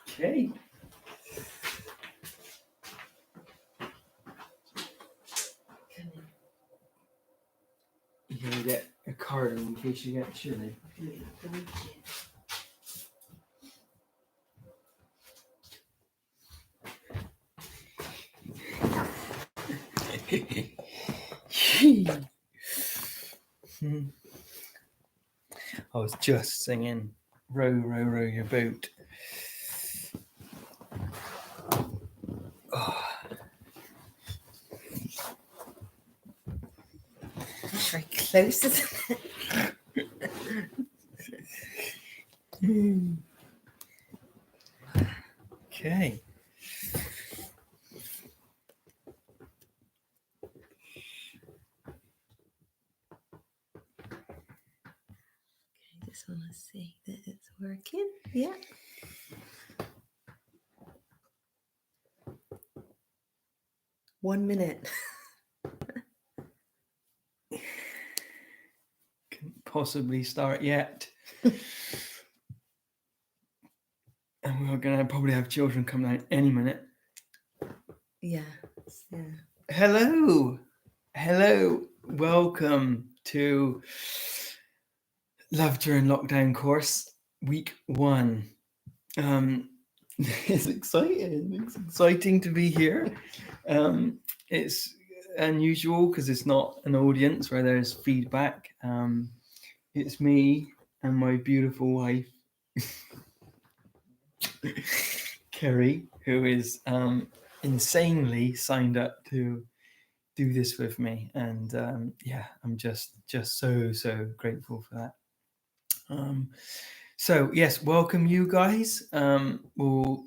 Okay. You can get a card in case you get chilly. I was just singing "Row, row, row your boat." closer to Okay. just want to see that it's working. Yeah. One minute. Couldn't possibly start yet. And we're going to probably have children come down any minute. Yeah. Hello. Welcome to Love During Lockdown course, week 1. It's exciting. It's exciting to be here. It's unusual because it's not an audience where there's feedback. It's me and my beautiful wife, Kerry, who is insanely signed up to do this with me, and I'm just so grateful for that. So yes, welcome you guys. We'll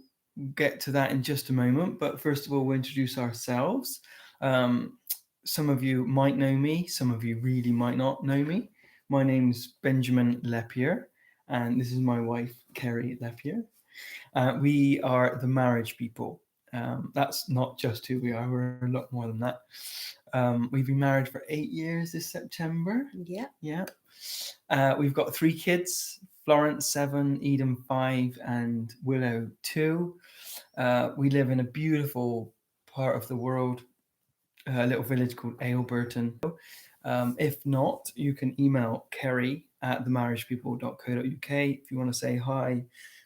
get to that in just a moment, but first of all, we'll introduce ourselves. Some of you might know me, some of you really might not know me. My name's Benjamin Leppier, and this is my wife, Kerry Leppier. We are the marriage people. That's not just who we are, we're a lot more than that. We've been married for 8 years this September. Yeah. We've got 3 kids, Florence 7, Eden 5, and Willow 2. We live in a beautiful part of the world, a little village called Aylburton. If not, you can email kerry@themarriagepeople.co.uk if you want to say hi.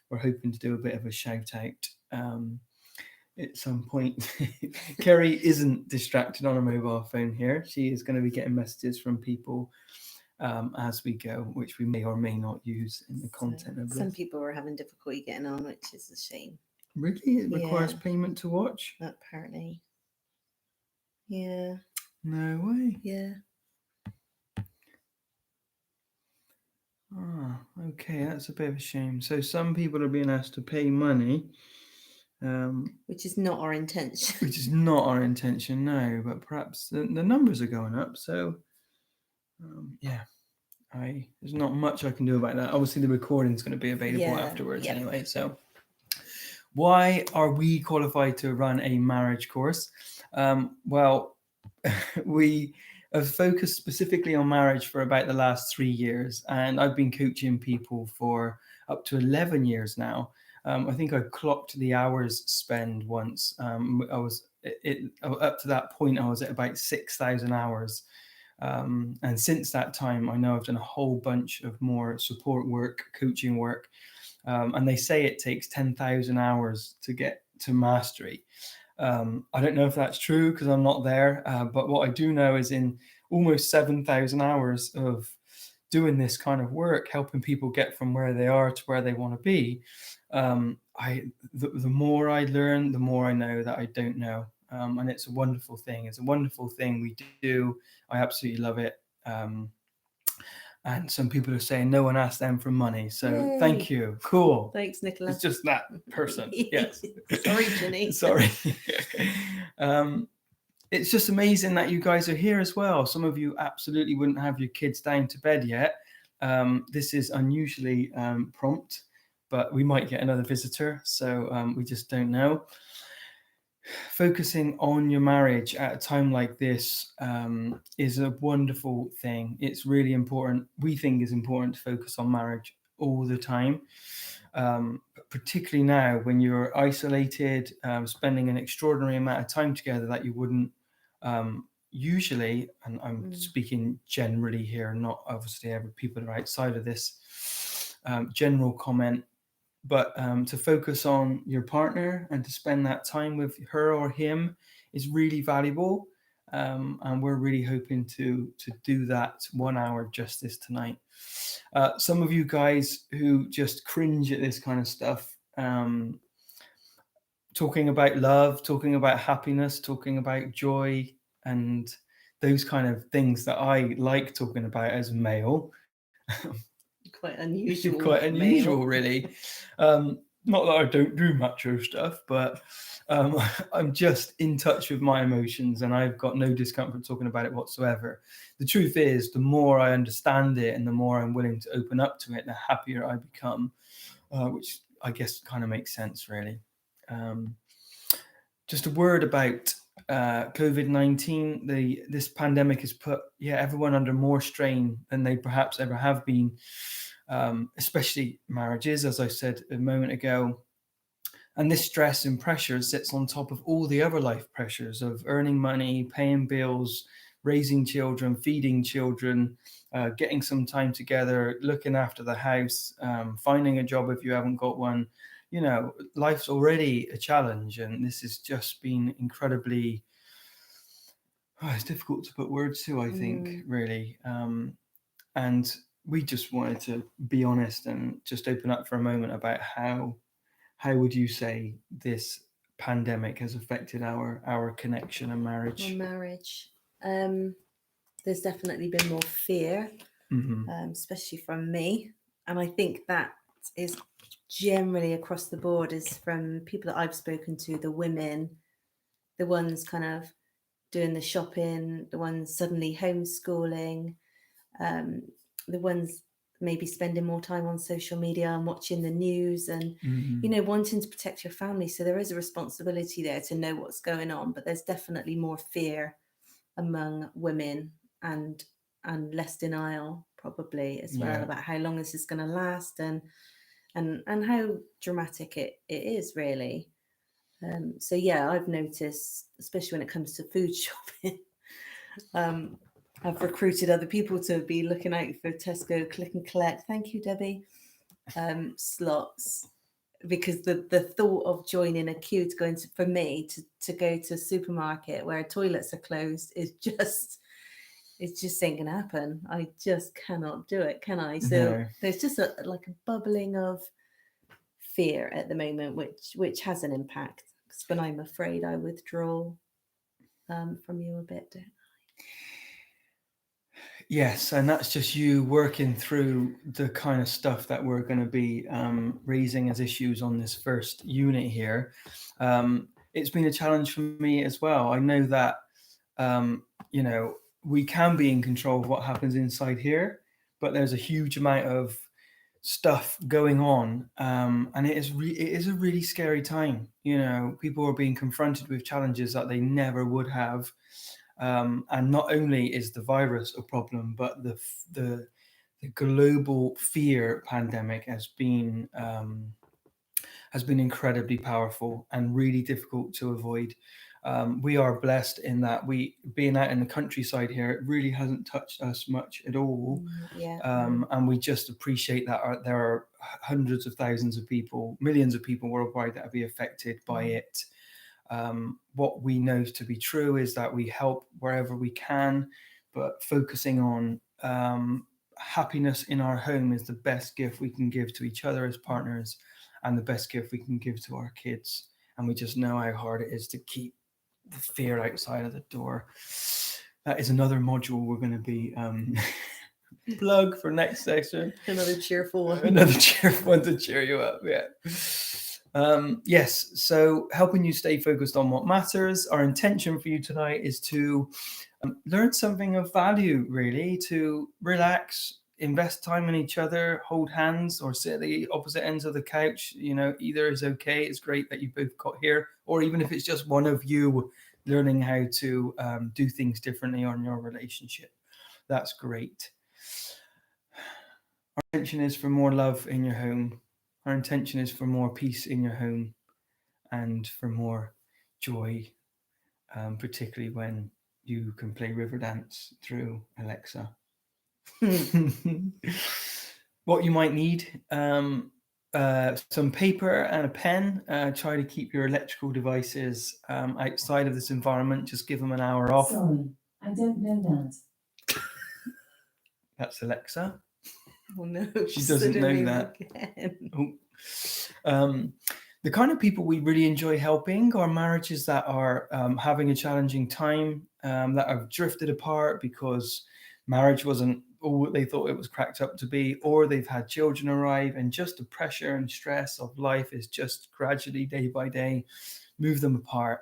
We're hoping to do a bit of a shout out at some point. Kerry isn't distracted on a mobile phone here. She is going to be getting messages from people as we go, which we may or may not use in the content of this. Some people were having difficulty getting on, which is a shame. Really? It requires payment to watch? Apparently. Yeah. No way. Yeah. Okay, that's a bit of a shame. So some people are being asked to pay money. Which is not our intention. Which is not our intention, no, but perhaps the numbers are going up. So, there's not much I can do about that. Obviously, the recording's going to be available afterwards anyway. So, why are we qualified to run a marriage course? Well, we have focused specifically on marriage for about the last 3 years, and I've been coaching people for up to 11 years now. I think I clocked the hours spent once. I was up to that point. I was at about 6,000 hours, and since that time, I know I've done a whole bunch of more support work, coaching work, and they say it takes 10,000 hours to get to mastery. I don't know if that's true because I'm not there, but what I do know is in almost 7,000 hours of doing this kind of work, helping people get from where they are to where they want to be, the more I learn, the more I know that I don't know, and it's a wonderful thing. It's a wonderful thing we do. I absolutely love it. And some people are saying no one asked them for money, so yay. Thank you. Cool. Thanks, Nicola. It's just that person. Yes. Sorry, Jenny. Sorry. It's just amazing that you guys are here as well. Some of you absolutely wouldn't have your kids down to bed yet. This is unusually prompt, but we might get another visitor, so we just don't know. Focusing on your marriage at a time like this is a wonderful thing. It's really important. We think it's important to focus on marriage all the time, particularly now when you're isolated, spending an extraordinary amount of time together that you wouldn't usually, and I'm speaking generally here, not obviously every people are outside of this general comment, but to focus on your partner and to spend that time with her or him is really valuable, and we're really hoping to do that 1 hour justice tonight. Some of you guys who just cringe at this kind of stuff, talking about love, talking about happiness, talking about joy, and those kind of things that I like talking about as male. Quite unusual. Quite unusual, male. really. Not that I don't do macho stuff, but I'm just in touch with my emotions, and I've got no discomfort talking about it whatsoever. The truth is, the more I understand it and the more I'm willing to open up to it, the happier I become, which I guess kind of makes sense, really. Just a word about COVID-19. This pandemic has put everyone under more strain than they perhaps ever have been, especially marriages, as I said a moment ago. And this stress and pressure sits on top of all the other life pressures of earning money, paying bills, raising children, feeding children, getting some time together, looking after the house, finding a job if you haven't got one. You know, life's already a challenge, and this has just been incredibly, it's difficult to put words to, I think, really. And we just wanted to be honest and just open up for a moment about how would you say this pandemic has affected our connection and marriage? There's definitely been more fear, especially from me, and I think that is generally across the board, is from people that I've spoken to, the women, the ones kind of doing the shopping, the ones suddenly homeschooling, the ones maybe spending more time on social media and watching the news and, you know, wanting to protect your family. So there is a responsibility there to know what's going on, but there's definitely more fear among women and less denial probably as well about how long this is going to last and how dramatic it is, really. So yeah, I've noticed, especially when it comes to food shopping, I've recruited other people to be looking out for Tesco click and collect. Thank you, Debbie. Slots, because the thought of joining a queue to go into, for me to go to a supermarket where toilets are closed is just, it's just ain't gonna happen. I just cannot do it, can I? So there's just a bubbling of fear at the moment, which has an impact. Because when I'm afraid, I withdraw from you a bit, don't I? Yes, and that's just you working through the kind of stuff that we're going to be raising as issues on this first unit here. It's been a challenge for me as well. I know that, you know, we can be in control of what happens inside here, but there's a huge amount of stuff going on, and it is a really scary time. You know, people are being confronted with challenges that they never would have. And not only is the virus a problem, but the global fear pandemic has been incredibly powerful and really difficult to avoid. We are blessed in that being out in the countryside here, it really hasn't touched us much at all. And we just appreciate that there are hundreds of thousands of people, millions of people worldwide that will be affected by it. What we know to be true is that we help wherever we can, but focusing on happiness in our home is the best gift we can give to each other as partners, and the best gift we can give to our kids. And we just know how hard it is to keep the fear outside of the door. That is another module we're going to be plug for next section. Another cheerful one. Another cheerful one to cheer you up. Yeah. Yes, so helping you stay focused on what matters. Our intention for you tonight is to learn something of value, really, to relax, invest time in each other, hold hands, or sit at the opposite ends of the couch. You know, either is okay. It's great that you both got here, or even if it's just one of you learning how to do things differently on your relationship, that's great. Our intention is for more love in your home. Our intention is for more peace in your home and for more joy, particularly when you can play Riverdance through Alexa. What you might need, some paper and a pen. Try to keep your electrical devices outside of this environment. Just give them an hour off. Sorry, I don't know that. That's Alexa. Oh no, she doesn't know that. The kind of people we really enjoy helping are marriages that are having a challenging time, that have drifted apart because marriage wasn't all they thought it was cracked up to be, or they've had children arrive, and just the pressure and stress of life is just gradually, day by day, move them apart.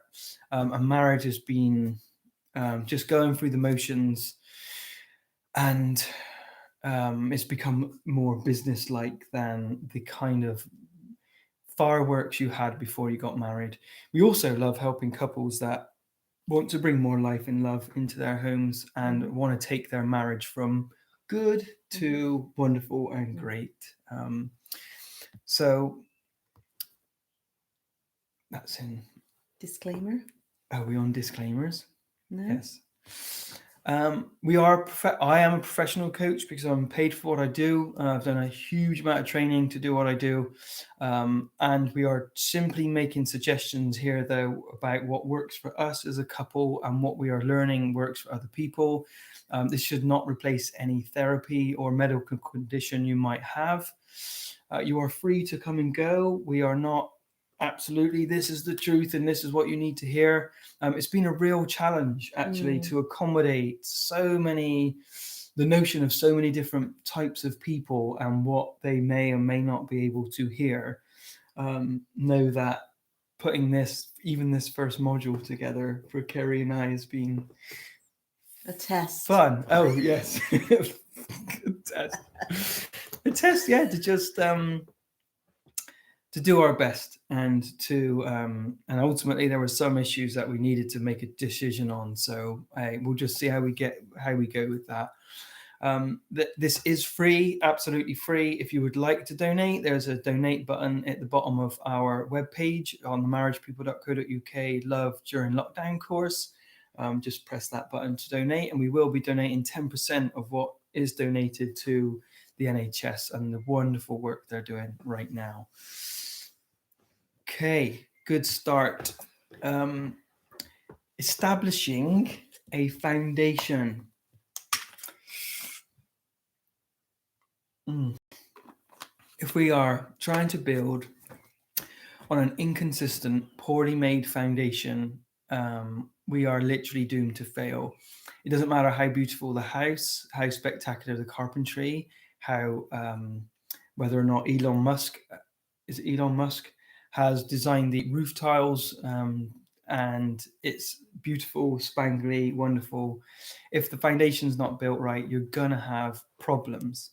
And marriage has been just going through the motions, and it's become more business-like than the kind of fireworks you had before you got married. We also love helping couples that want to bring more life and love into their homes and want to take their marriage from good to wonderful and great. So that's in. Disclaimer. Are we on disclaimers? No. Yes. I am a professional coach because I'm paid for what I do. I've done a huge amount of training to do what I do. And we are simply making suggestions here, though, about what works for us as a couple and what we are learning works for other people. This should not replace any therapy or medical condition you might have. You are free to come and go. We are not absolutely this is the truth and this is what you need to hear. It's been a real challenge actually to accommodate the notion of so many different types of people and what they may or may not be able to hear. Know that putting this first module together for Kerry and I has been a test. Fun. Oh yes. A test, yeah, to just to do our best and to and ultimately there were some issues that we needed to make a decision on, so we'll just see how we go with that. This is free, absolutely free. If you would like to donate, there's a donate button at the bottom of our webpage on the marriagepeople.co.uk Love During Lockdown course. Just press that button to donate, and we will be donating 10% of what is donated to the NHS and the wonderful work they're doing right now. Okay, good start. Establishing a foundation. If we are trying to build on an inconsistent, poorly made foundation, we are literally doomed to fail. It doesn't matter how beautiful the house, how spectacular the carpentry, how whether or not Elon Musk has designed the roof tiles and it's beautiful, spangly, wonderful. If the foundation's not built right, you're gonna have problems.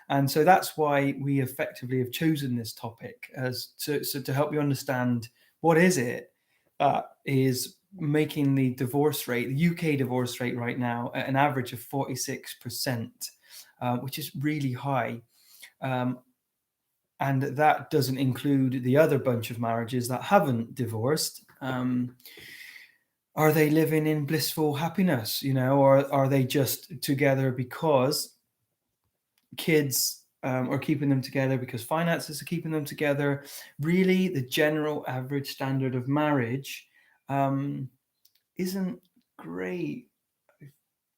And so that's why we effectively have chosen this topic to help you understand what is it is making the divorce rate, the UK divorce rate right now, at an average of 46%, which is really high. And that doesn't include the other bunch of marriages that haven't divorced. Are they living in blissful happiness, or are they just together because kids are keeping them together, because finances are keeping them together? Really, the general average standard of marriage isn't great. I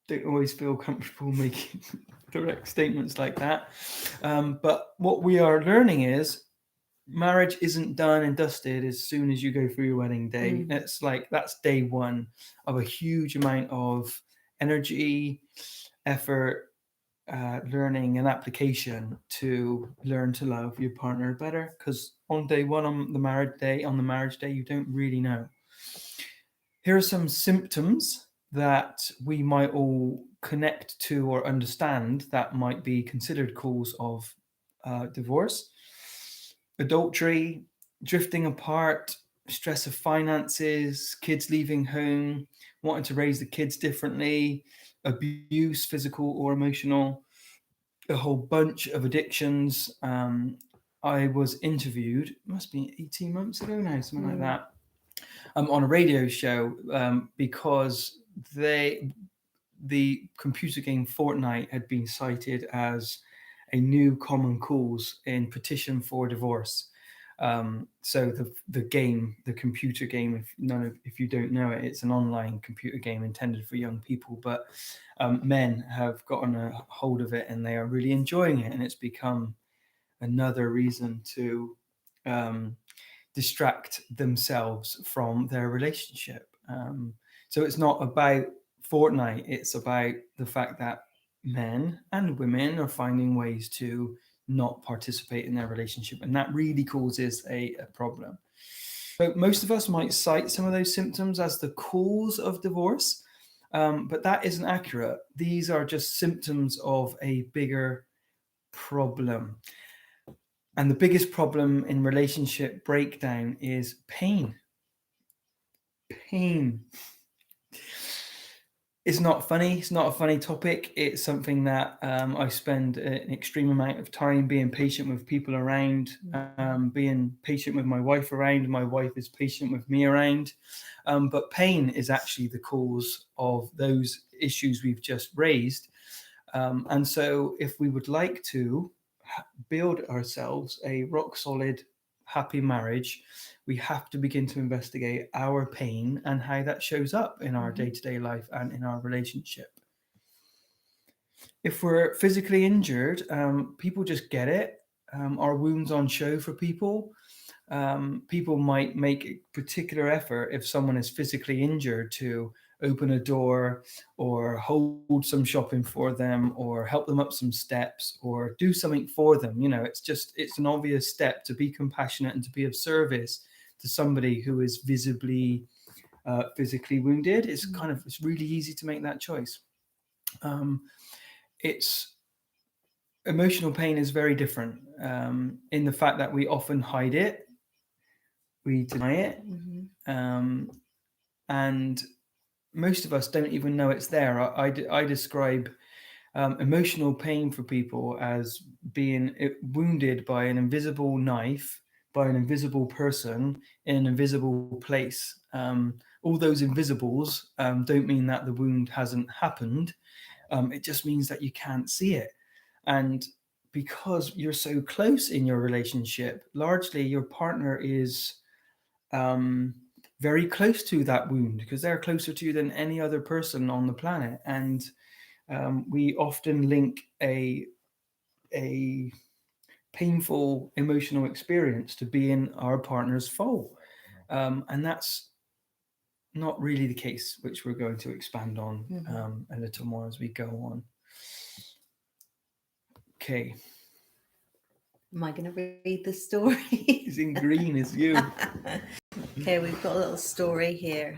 don't always feel comfortable making direct statements like that. But what we are learning is marriage isn't done and dusted as soon as you go through your wedding day. It's like that's day one of a huge amount of energy, effort, learning and application to learn to love your partner better, because on day one, on the marriage day, you don't really know. Here are some symptoms that we might all connect to or understand that might be considered cause of divorce: adultery, drifting apart, stress of finances, kids leaving home, wanting to raise the kids differently, abuse, physical or emotional, a whole bunch of addictions. I was interviewed, must be 18 months ago now, something like that, on a radio show because the computer game Fortnite had been cited as a new common cause in petition for divorce. So the computer game, if you don't know it, it's an online computer game intended for young people, but men have gotten a hold of it and they are really enjoying it, and it's become another reason to distract themselves from their relationship. So it's not about fortnight, it's about the fact that men and women are finding ways to not participate in their relationship, and that really causes a problem. So most of us might cite some of those symptoms as the cause of divorce, but that isn't accurate. These are just symptoms of a bigger problem. And the biggest problem in relationship breakdown is pain. Pain. It's not funny. It's not a funny topic. It's something that I spend an extreme amount of time being patient with people around, being patient with my wife around. My wife is patient with me around. But pain is actually the cause of those issues we've just raised. And so if we would like to build ourselves a rock solid, happy marriage, we have to begin to investigate our pain and how that shows up in our day-to-day life and in our relationship. If we're physically injured, people just get it. Our wounds on show for people. People might make a particular effort if someone is physically injured to open a door or hold some shopping for them or help them up some steps or do something for them. It's an obvious step to be compassionate and to be of service to somebody who is visibly physically wounded. It's really easy to make that choice. Emotional pain is very different in the fact that we often hide it, we deny it, and most of us don't even know it's there. I describe emotional pain for people as being wounded by an invisible knife, by an invisible person in an invisible place. All those invisibles don't mean that the wound hasn't happened. It just means that you can't see it. And because you're so close in your relationship, largely your partner is very close to that wound because they're closer to you than any other person on the planet. And we often link a painful emotional experience to being our partner's fault. And that's not really the case, which we're going to expand on a little more as we go on. Okay. Am I going to read the story? It's in green, it's you. Okay, we've got a little story here.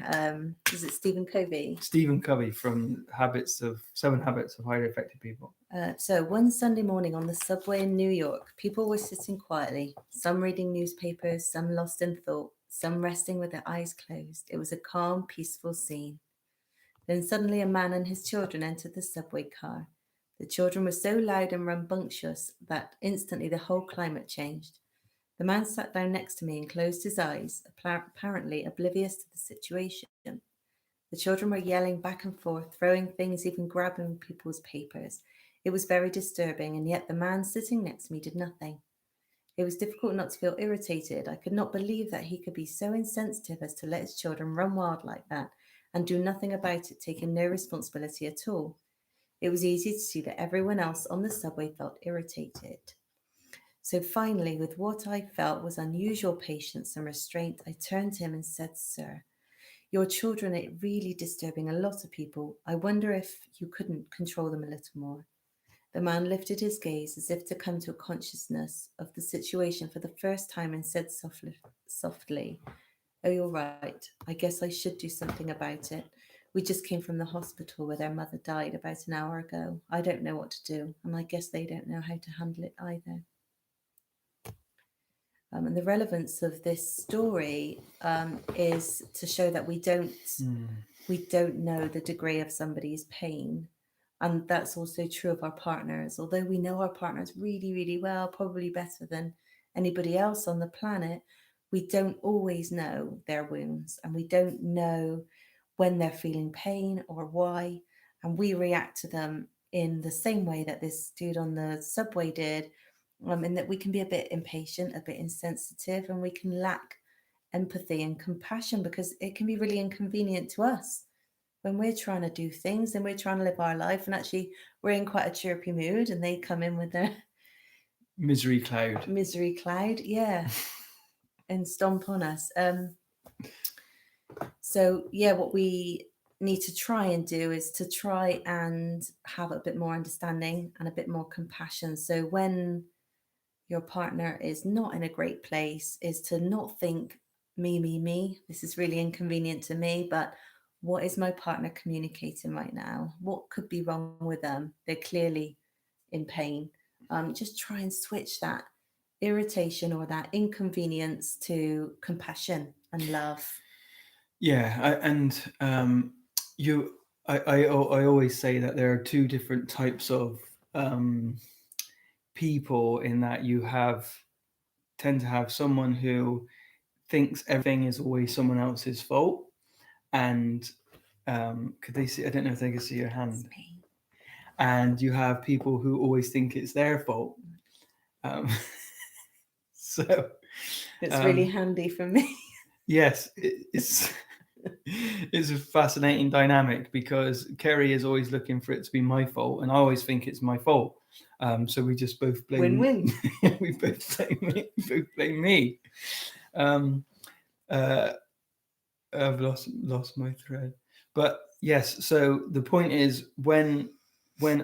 Is it Stephen Covey? Stephen Covey from 7 Habits of Highly Effective People. So one Sunday morning on the subway in New York, people were sitting quietly, some reading newspapers, some lost in thought, some resting with their eyes closed. It was a calm, peaceful scene. Then suddenly a man and his children entered the subway car. The children were so loud and rambunctious that instantly the whole climate changed. The man sat down next to me and closed his eyes, apparently oblivious to the situation. The children were yelling back and forth, throwing things, even grabbing people's papers. It was very disturbing, and yet the man sitting next to me did nothing. It was difficult not to feel irritated. I could not believe that he could be so insensitive as to let his children run wild like that and do nothing about it, taking no responsibility at all. It was easy to see that everyone else on the subway felt irritated. So finally, with what I felt was unusual patience and restraint, I turned to him and said, "Sir, your children are really disturbing a lot of people. I wonder if you couldn't control them a little more." The man lifted his gaze as if to come to a consciousness of the situation for the first time and said softly, "Oh, you're right. I guess I should do something about it. We just came from the hospital where their mother died about an hour ago. I don't know what to do, and I guess they don't know how to handle it either." And the relevance of this story is to show that we don't know the degree of somebody's pain. And that's also true of our partners. Although we know our partners really, really well, probably better than anybody else on the planet, we don't always know their wounds, and we don't know when they're feeling pain or why. And we react to them in the same way that this dude on the subway did, in that we can be a bit impatient, a bit insensitive, and we can lack empathy and compassion because it can be really inconvenient to us when we're trying to do things and we're trying to live our life, and actually we're in quite a chirpy mood and they come in with their misery cloud, and stomp on us. So yeah, what we need to try and do is to try and have a bit more understanding and a bit more compassion. So when your partner is not in a great place, is to not think me, this is really inconvenient to me, but what is my partner communicating right now? What could be wrong with them? They're clearly in pain. Just try and switch that irritation or that inconvenience to compassion and love. Yeah, I always say that there are two different types of people, in that you tend to have someone who thinks everything is always someone else's fault, and could they see? I don't know if they can see your hand. And you have people who always think it's their fault. So it's really handy for me. Yes, it's it's a fascinating dynamic, because Kerry is always looking for it to be my fault, and I always think it's my fault. So we just both blame. Win-win. We both blame me. I've lost my thread, but yes. So the point is, when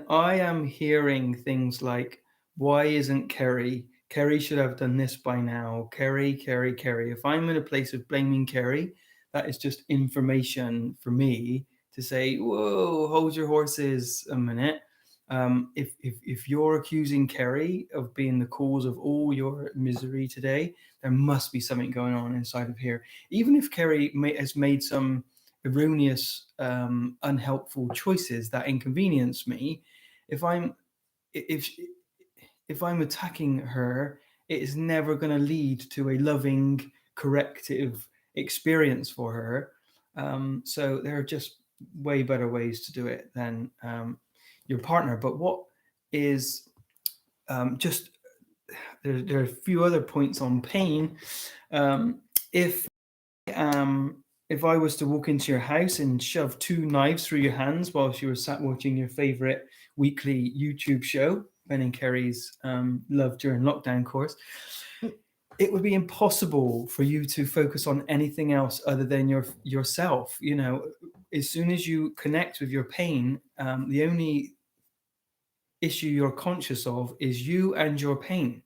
I am hearing things like, "Why isn't Kerry? Kerry should have done this by now. Kerry. If I'm in a place of blaming Kerry, that is just information for me to say, "Whoa, hold your horses a minute." If you're accusing Kerry of being the cause of all your misery today, there must be something going on inside of here. Even if Kerry has made some erroneous, unhelpful choices that inconvenience me, if I'm attacking her, it is never going to lead to a loving, corrective experience for her. So there are just way better ways to do it than your partner. But what is just there are a few other points on pain. If I was to walk into your house and shove 2 knives through your hands whilst you were sat watching your favorite weekly YouTube show, Ben and Kerry's Love During Lockdown course, it would be impossible for you to focus on anything else other than yourself. You know, as soon as you connect with your pain, the only issue you're conscious of is you and your pain.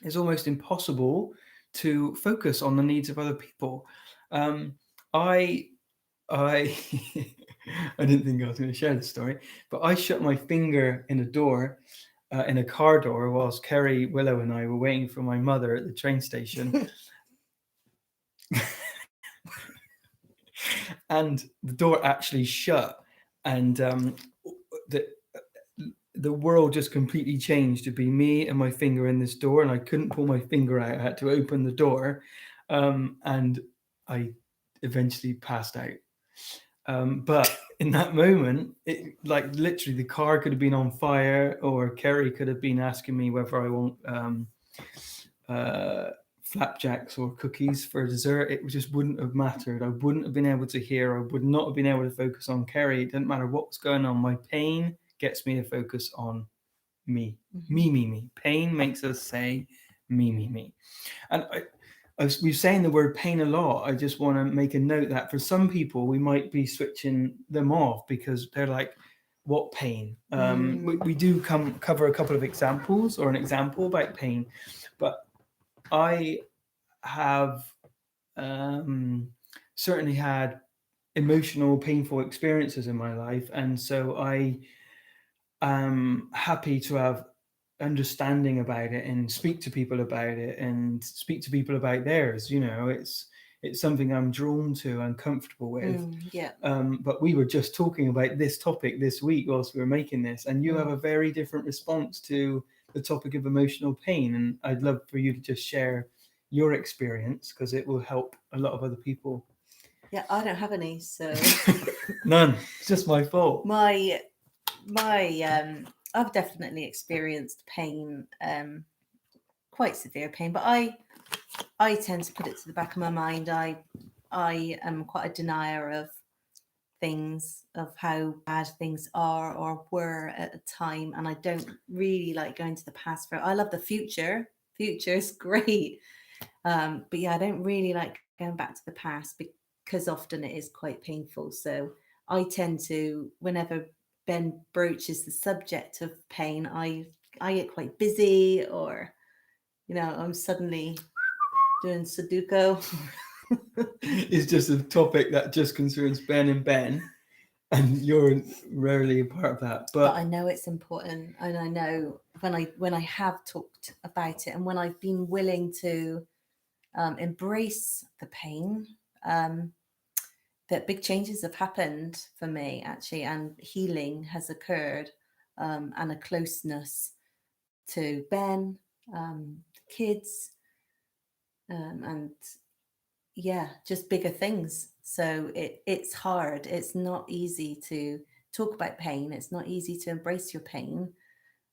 It's almost impossible to focus on the needs of other people. I I didn't think I was going to share this story, but I shut my finger in a door, in a car door, whilst Kerry, Willow, and I were waiting for my mother at the train station. And the door actually shut, and the world just completely changed to be me and my finger in this door, and I couldn't pull my finger out. I had to open the door, and I eventually passed out. But in that moment, it, like, literally the car could have been on fire, or Kerry could have been asking me whether I want flapjacks or cookies for dessert. It just wouldn't have mattered. I wouldn't have been able to hear. I would not have been able to focus on Kerry. It didn't matter what was going on. My pain gets me to focus on me. Me. Pain makes us say me. And we're saying the word pain a lot. I just want to make a note that for some people, we might be switching them off because they're like, what pain? We do cover a couple of examples, or an example about pain, but I have certainly had emotional, painful experiences in my life. And so I am happy to have understanding about it and speak to people about it and speak to people about theirs. You know, it's something I'm drawn to and comfortable with. But we were just talking about this topic this week whilst we were making this, and you have a very different response to the topic of emotional pain, and I'd love for you to just share your experience, because it will help a lot of other people. Yeah, I don't have any, so none. It's just my fault. My I've definitely experienced pain, quite severe pain, but I tend to put it to the back of my mind. I am quite a denier of things, of how bad things are or were at a time, and I don't really like going to the past. I love the future. Future is great, but yeah, I don't really like going back to the past because often it is quite painful. So I tend to, whenever Ben broaches the subject of pain, I get quite busy, or I'm suddenly doing Sudoku. It's just a topic that just concerns Ben and Ben, and you're rarely a part of that. But I know it's important, and I know when I have talked about it, and when I've been willing to embrace the pain, that big changes have happened for me, actually, and healing has occurred, and a closeness to Ben, kids, and just bigger things. So it's hard. It's not easy to talk about pain. It's not easy to embrace your pain.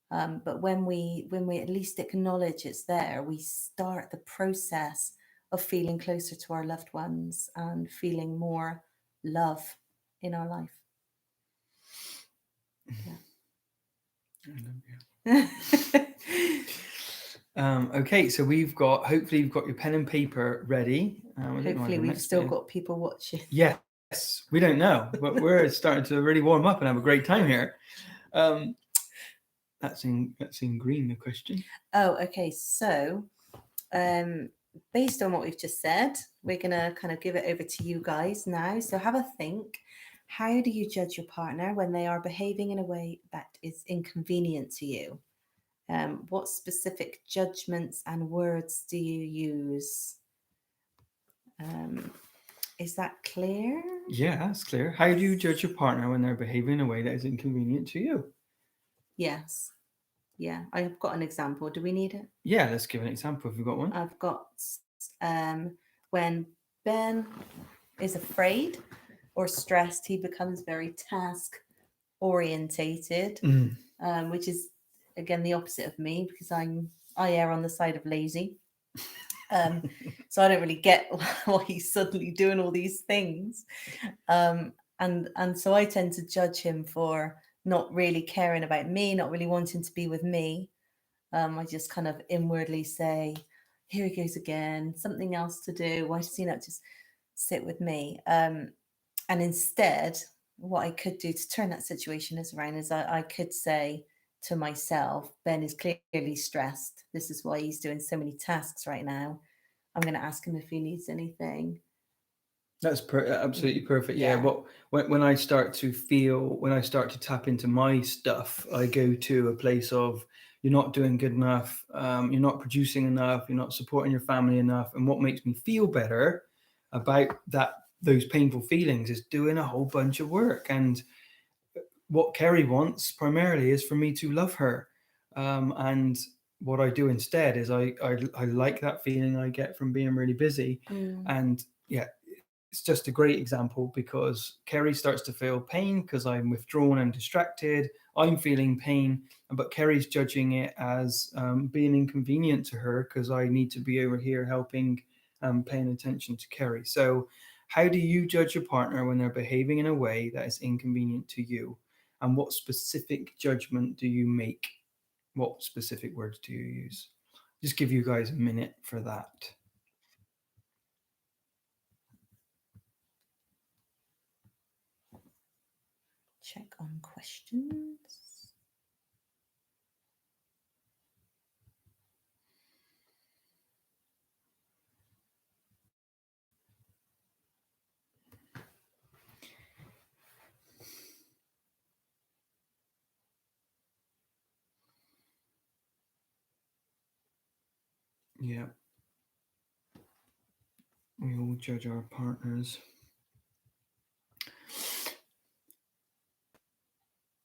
But when we at least acknowledge it's there, we start the process of feeling closer to our loved ones and feeling more love in our life. Yeah. Okay, so hopefully you've got your pen and paper ready. Hopefully we've still got people watching. Yes, we don't know, but we're starting to really warm up and have a great time here. That's in green, the question. Oh, okay. So based on what we've just said, we're going to kind of give it over to you guys now. So have a think. How do you judge your partner when they are behaving in a way that is inconvenient to you? What specific judgments and words do you use? Is that clear? Yeah, that's clear. How do you judge your partner when they're behaving in a way that is inconvenient to you? Yes. Yeah, I've got an example. Do we need it? Yeah, let's give an example if you've got one. I've got when Ben is afraid or stressed, he becomes very task orientated, which is again the opposite of me, because I err on the side of lazy. So I don't really get why he's suddenly doing all these things, and so I tend to judge him for not really caring about me, not really wanting to be with me. I just kind of inwardly say, here he goes again, something else to do. Why does he not just sit with me? And instead, what I could do to turn that situation around is I could say to myself, Ben is clearly stressed. This is why he's doing so many tasks right now. I'm going to ask him if he needs anything. That's absolutely perfect. Yeah. When I start to tap into my stuff, I go to a place of, you're not doing good enough. You're not producing enough. You're not supporting your family enough. And what makes me feel better about those painful feelings is doing a whole bunch of work. And what Kerry wants primarily is for me to love her. And what I do instead is I like that feeling I get from being really busy. And yeah, it's just a great example, because Kerry starts to feel pain because I'm withdrawn and distracted. I'm feeling pain, but Kerry's judging it as being inconvenient to her because I need to be over here helping, paying attention to Kerry. So how do you judge your partner when they're behaving in a way that is inconvenient to you? And what specific judgment do you make? What specific words do you use? Just give you guys a minute for that. Check on questions. Yeah. We all judge our partners.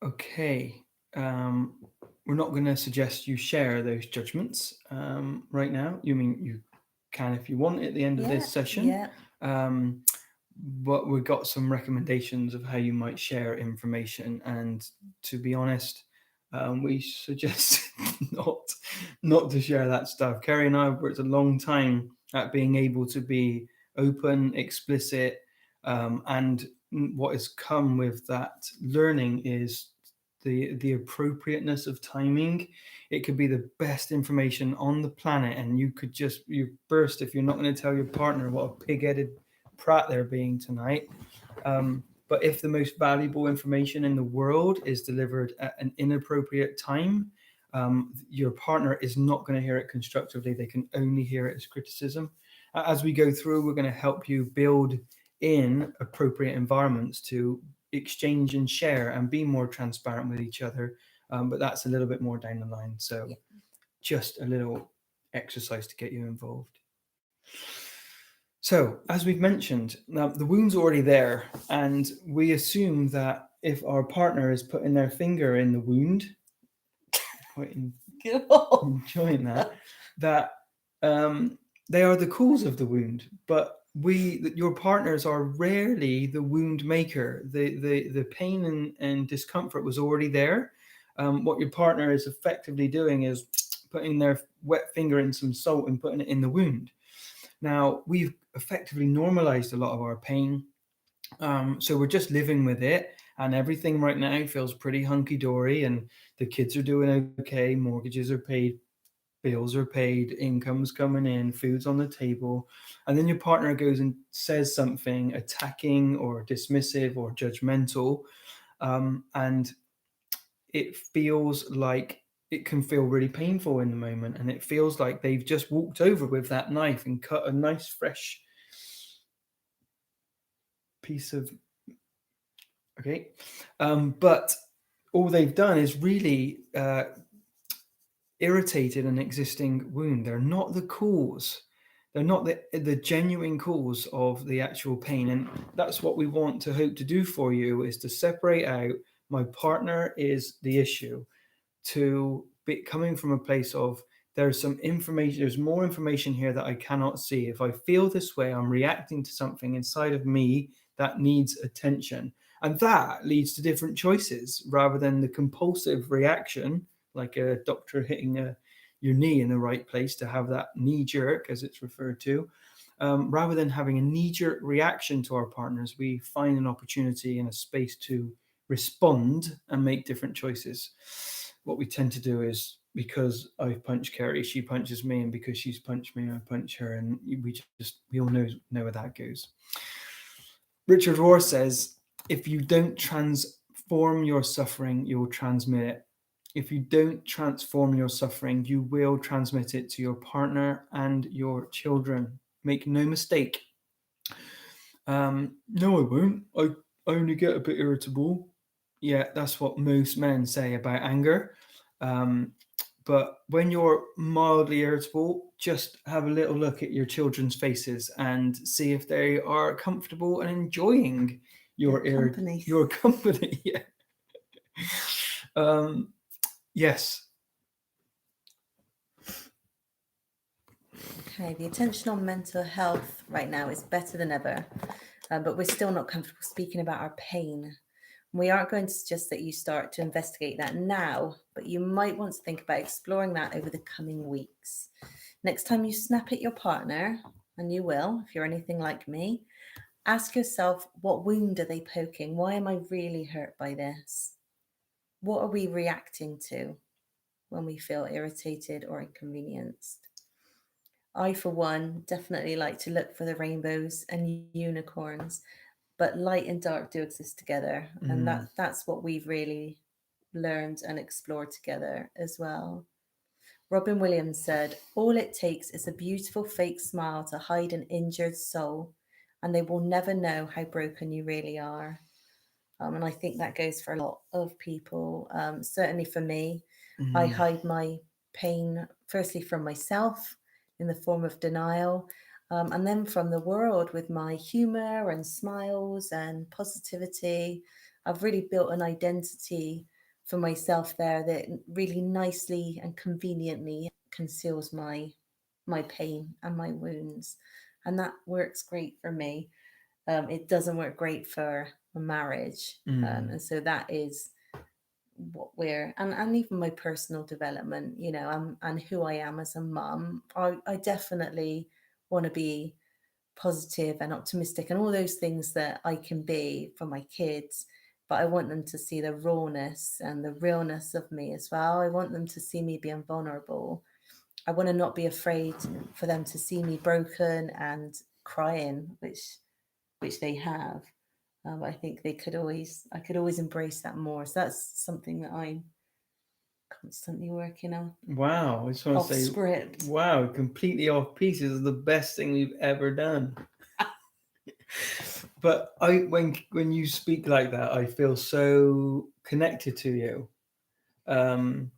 Okay. We're not going to suggest you share those judgments right now. You can if you want at the end of this session. Yeah. But we've got some recommendations of how you might share information. And to be honest, we suggest not to share that stuff. Kerry and I have worked a long time at being able to be open, explicit, and what has come with that learning is the appropriateness of timing. It could be the best information on the planet, and you burst if you're not going to tell your partner what a pig-headed prat they're being tonight. But if the most valuable information in the world is delivered at an inappropriate time, your partner is not going to hear it constructively. They can only hear it as criticism. As we go through, we're going to help you build in appropriate environments to exchange and share and be more transparent with each other. But that's a little bit more down the line. So just a little exercise to get you involved. So, as we've mentioned, the wound's already there, and we assume that if our partner is putting their finger in the wound, quite enjoying that they are the cause of the wound. But your partners are rarely the wound maker. The pain and discomfort was already there. What your partner is effectively doing is putting their wet finger in some salt and putting it in the wound. Now, we've effectively normalized a lot of our pain. So we're just living with it, and everything right now feels pretty hunky-dory, and the kids are doing okay, mortgages are paid, bills are paid, income's coming in, food's on the table. And then your partner goes and says something attacking or dismissive or judgmental, and it feels like it can feel really painful in the moment, and it feels like they've just walked over with that knife and cut a nice fresh piece of but all they've done is really irritated an existing wound. They're not the cause. They're not the genuine cause of the actual pain. And that's what we want to hope to do for you, is to separate out my partner is the issue, to be coming from a place of there's some information, there's more information here that I cannot see. If I feel this way, I'm reacting to something inside of me that needs attention. And that leads to different choices rather than the compulsive reaction, like a doctor hitting your knee in the right place to have that knee jerk, as it's referred to. Rather than having a knee-jerk reaction to our partners, we find an opportunity and a space to respond and make different choices. What we tend to do is, because I punch Kerry, she punches me, and because she's punched me, I punch her, and we all know where that goes. Richard Rohr says, if you don't transform your suffering, you'll transmit it. If you don't transform your suffering, you will transmit it to your partner and your children. Make no mistake. No, I won't. I only get a bit irritable. Yeah, that's what most men say about anger. But when you're mildly irritable, just have a little look at your children's faces and see if they are comfortable and enjoying your company. Your company. Yeah. Yes. Okay, the attention on mental health right now is better than ever, but we're still not comfortable speaking about our pain. We aren't going to suggest that you start to investigate that now, but you might want to think about exploring that over the coming weeks. Next time you snap at your partner, and you will if you're anything like me, ask yourself, what wound are they poking? Why am I really hurt by this? What are we reacting to when we feel irritated or inconvenienced? I, for one, definitely like to look for the rainbows and unicorns, but light and dark do exist together. And that's what we've really learned and explored together as well. Robin Williams said, all it takes is a beautiful fake smile to hide an injured soul, and they will never know how broken you really are. And I think that goes for a lot of people. Certainly for me, I hide my pain firstly from myself in the form of denial, and then from the world with my humor and smiles and positivity. I've really built an identity for myself there that really nicely and conveniently conceals my pain and my wounds, and that works great for me. It doesn't work great for a marriage, and so that is what we're and even my personal development, and who I am as a mum. I definitely want to be positive and optimistic and all those things that I can be for my kids, but I want them to see the rawness and the realness of me as well. I want them to see me being vulnerable. I want to not be afraid for them to see me broken and crying, which they have. I think I could always embrace that more. So that's something that I'm constantly working on. Wow, I just want Off to say, script. wow, completely off piece. This is the best thing we've ever done. But when you speak like that, I feel so connected to you. And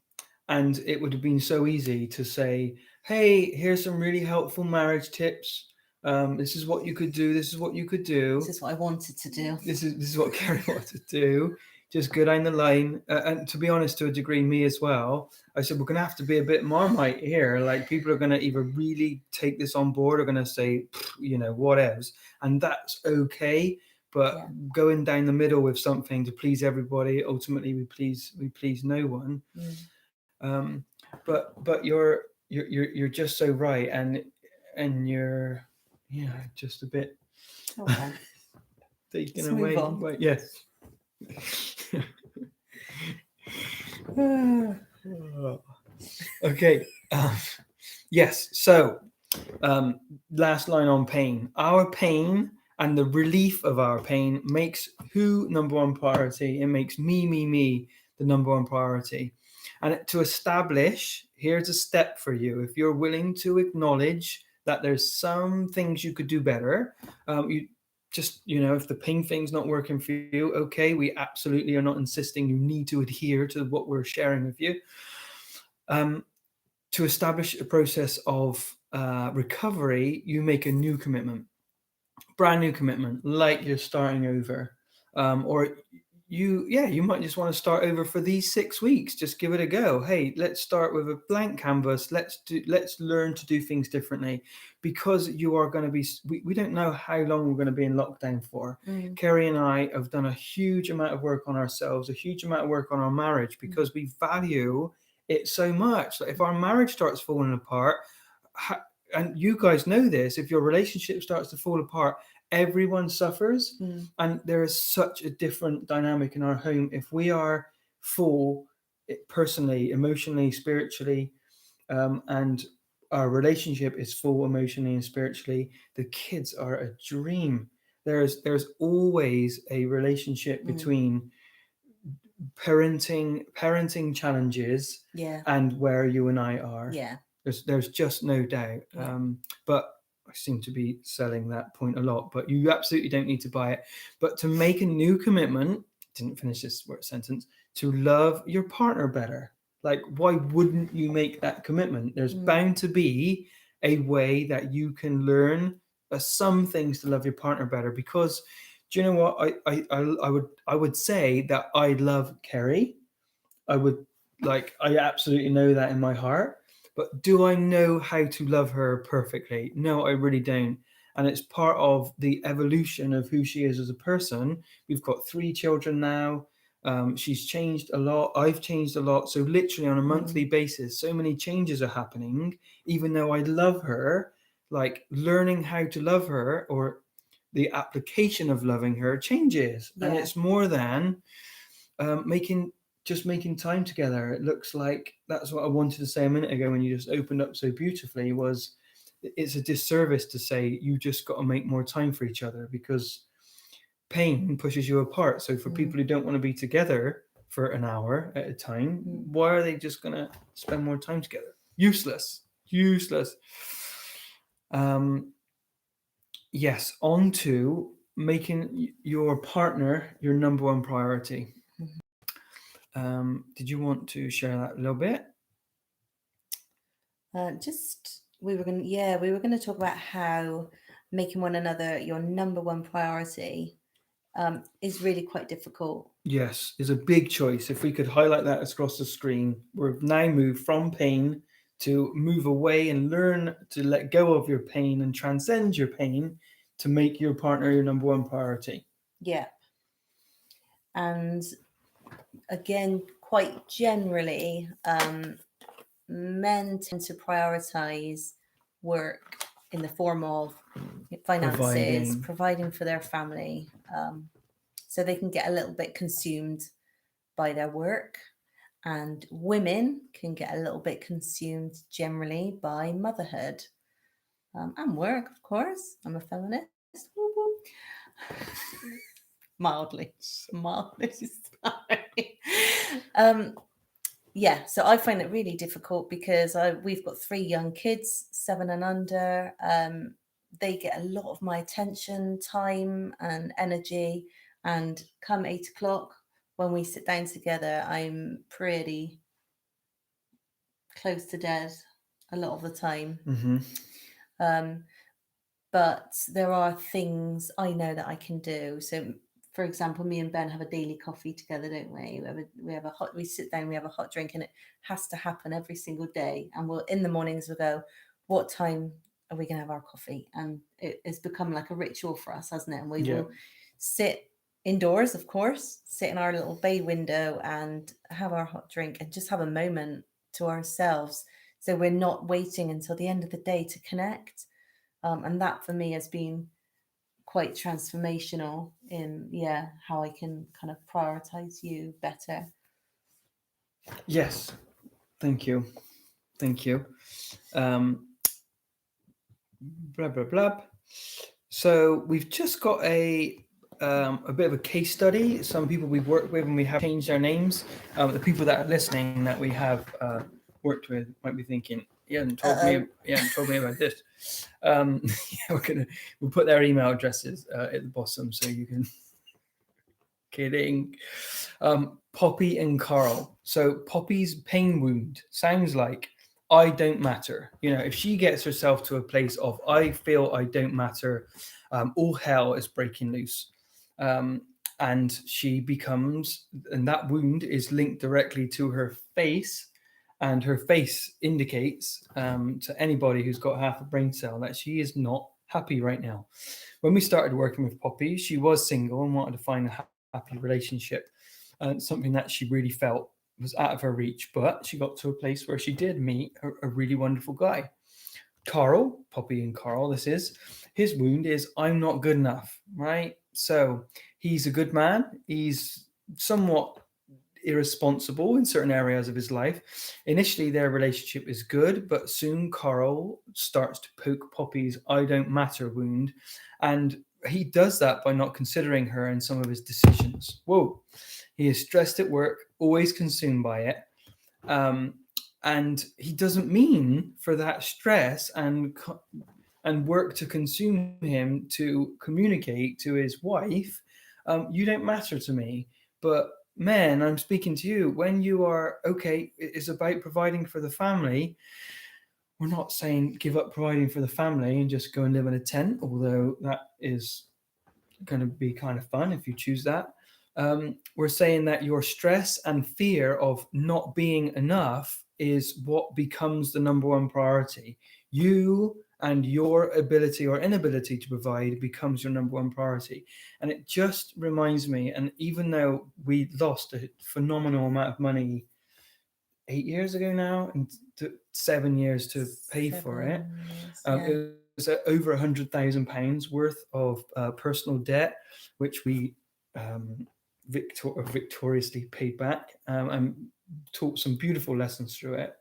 it would have been so easy to say, hey, here's some really helpful marriage tips. This is what you could do. This is what you could do. This is what I wanted to do. This is what Kerry wanted to do. Just go down the line. And to be honest, to a degree, me as well. I said, we're going to have to be a bit Marmite here. Like, people are going to either really take this on board or going to say, whatevs. And that's okay. But going down the middle with something to please everybody, ultimately we please no one. But you're just so right, and you're just a bit taken away. But yes. Okay. Yes. So, last line on pain. Our pain and the relief of our pain makes who number one priority. It makes me the number one priority. And to establish, here's a step for you. If you're willing to acknowledge that there's some things you could do better, you just, if the pain thing's not working for you, okay, we absolutely are not insisting you need to adhere to what we're sharing with you. To establish a process of recovery, you make a new commitment, brand new commitment, like you're starting over. Or you might just want to start over for these 6 weeks. Just give it a go. Hey, let's start with a blank canvas. Let's learn to do things differently, because you are going to be, we don't know how long we're going to be in lockdown for. Kerry and I have done a huge amount of work on ourselves, a huge amount of work on our marriage, because we value it so much. Like, if our marriage starts falling apart, and you guys know this, if your relationship starts to fall apart, everyone suffers. And there is such a different dynamic in our home if we are full, personally, emotionally, spiritually, and our relationship is full emotionally and spiritually. The kids are a dream. There's always a relationship between parenting challenges and where you and I are. There's just no doubt. But I seem to be selling that point a lot, but you absolutely don't need to buy it. But to make a new commitment, didn't finish this sentence, to love your partner better. Like, why wouldn't you make that commitment? There's bound to be a way that you can learn some things to love your partner better. Because, do you know what? I would say that I love Kerry. I absolutely know that in my heart. But do I know how to love her perfectly? No, I really don't. And it's part of the evolution of who she is as a person. We've got 3 children now. She's changed a lot. I've changed a lot. So literally on a monthly basis, so many changes are happening. Even though I love her, like, learning how to love her, or the application of loving her, changes. And it's more than making time together. It looks like that's what I wanted to say a minute ago when you just opened up so beautifully. Was it's a disservice to say you just got to make more time for each other, because pain pushes you apart. So for people who don't want to be together for an hour at a time, why are they just going to spend more time together? Useless. Yes, on to making your partner your number one priority. Did you want to share that a little bit? We were going to talk about how making one another your number one priority is really quite difficult. Yes, is a big choice. If we could highlight that across the screen, we've now moved from pain to move away and learn to let go of your pain and transcend your pain to make your partner your number one priority. Yeah. And again, quite generally, men tend to prioritize work in the form of finances, providing for their family, so they can get a little bit consumed by their work. And women can get a little bit consumed generally by motherhood and work, of course. I'm a feminist. mildly sorry. Yeah, so I find it really difficult because we've got 3 young kids, 7 and under. They get a lot of my attention, time, and energy. And come 8 o'clock, when we sit down together, I'm pretty close to dead a lot of the time. But there are things I know that I can do. So, for example, me and Ben have a daily coffee together, don't we? We sit down, we have a hot drink, and it has to happen every single day. And in the mornings we'll go, what time are we going to have our coffee? And it's become like a ritual for us, hasn't it? And we will sit indoors, of course, sit in our little bay window and have our hot drink and just have a moment to ourselves. So we're not waiting until the end of the day to connect. And that for me has been quite transformational in how I can kind of prioritize you better. Yes, thank you. Blah blah blah. So we've just got a bit of a case study. Some people we've worked with and we have changed their names. The people that are listening that we have worked with might be thinking, you haven't told me about this. We'll put their email addresses at the bottom so you can. Kidding. Poppy and Carl. So Poppy's pain wound sounds like I don't matter. If she gets herself to a place of I feel I don't matter, all hell is breaking loose. And she becomes, and that wound is linked directly to her face. And her face indicates to anybody who's got half a brain cell that she is not happy right now. When we started working with Poppy, she was single and wanted to find a happy relationship, and something that she really felt was out of her reach. But she got to a place where she did meet a really wonderful guy. Carl, Poppy and Carl, his wound is I'm not good enough, right? So he's a good man. He's somewhat irresponsible in certain areas of his life. Initially, their relationship is good, but soon Carl starts to poke Poppy's I don't matter wound, and he does that by not considering her in some of his decisions. Whoa. He is stressed at work, always consumed by it. And he doesn't mean for that stress and work to consume him to communicate to his wife, you don't matter to me. But men, I'm speaking to you. When you are okay, it's about providing for the family. We're not saying give up providing for the family and just go and live in a tent, although that is going to be kind of fun if you choose that. We're saying that your stress and fear of not being enough is what becomes the number one priority. You and your ability or inability to provide becomes your number one priority. And it just reminds me, and even though we lost a phenomenal amount of money 8 years ago now, and 7 years to pay for it, it was over £100,000 worth of personal debt, which we victoriously paid back, and taught some beautiful lessons through it.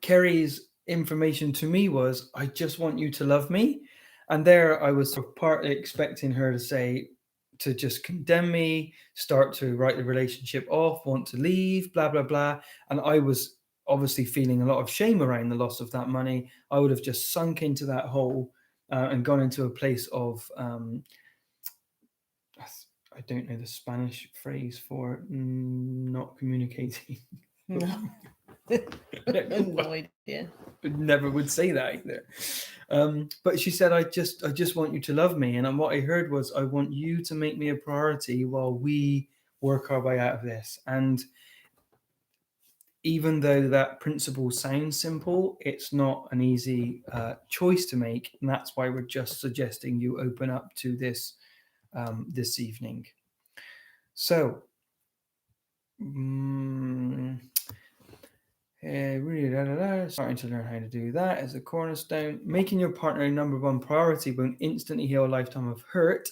Kerry's information to me was, I just want you to love me. And there I was sort of partly expecting her to say, to just condemn me, start to write the relationship off, want to leave, blah, blah, blah. And I was obviously feeling a lot of shame around the loss of that money. I would have just sunk into that hole and gone into a place of, I don't know the Spanish phrase for not communicating. No. No idea. Never would say that either. But she said, I just want you to love me. And what I heard was, I want you to make me a priority while we work our way out of this. And even though that principle sounds simple, it's not an easy choice to make. And that's why we're just suggesting you open up to this this evening. So, starting to learn how to do that as a cornerstone. Making your partner a number one priority won't instantly heal a lifetime of hurt,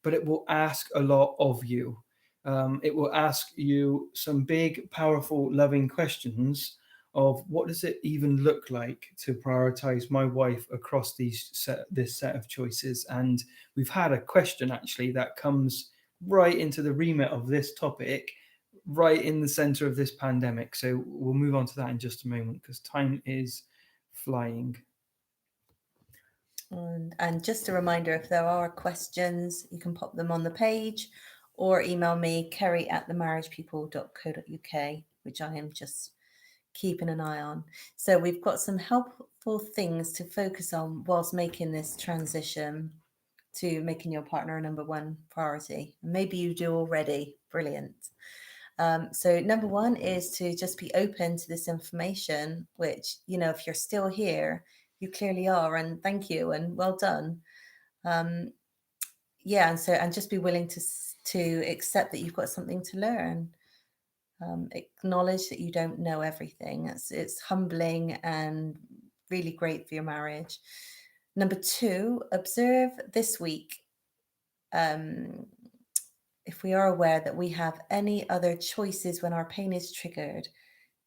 but it will ask a lot of you. It will ask you some big, powerful, loving questions of what does it even look like to prioritize my wife across this set of choices. And we've had a question actually that comes right into the remit of this topic, right in the center of this pandemic. So we'll move on to that in just a moment because time is flying. And just a reminder, if there are questions, you can pop them on the page or email me, kerry@themarriagepeople.co.uk, which I am just keeping an eye on. So we've got some helpful things to focus on whilst making this transition to making your partner a number one priority. Maybe you do already. Brilliant. So number one is to just be open to this information, which, if you're still here, you clearly are, and thank you and well done. And just be willing to accept that you've got something to learn. Acknowledge that you don't know everything. It's humbling and really great for your marriage. Number two, observe this week if we are aware that we have any other choices when our pain is triggered.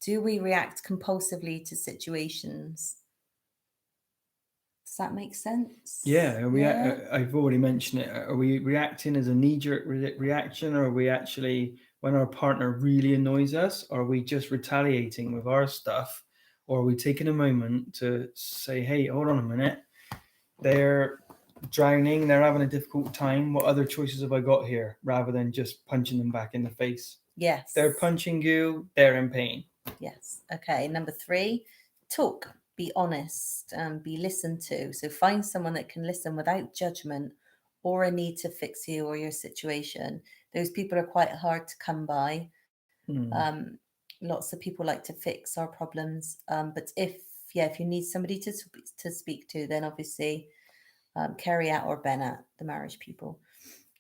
Do we react compulsively to situations? Does that make sense? Yeah, I've already mentioned it. Are we reacting as a knee-jerk reaction, or are we actually, when our partner really annoys us, are we just retaliating with our stuff, or are we taking a moment to say, hey, hold on a minute, they're drowning, they're having a difficult time, what other choices have I got here, rather than just punching them back in the face? Yes. They're punching you, they're in pain. Yes. Okay. Number three, talk. Be honest and be listened to. So find someone that can listen without judgment or a need to fix you or your situation. Those people are quite hard to come by. Lots of people like to fix our problems. But if you need somebody to speak to, then obviously Kerry or Ben at The Marriage People.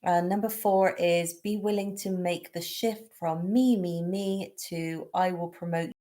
Number four is be willing to make the shift from me to I will promote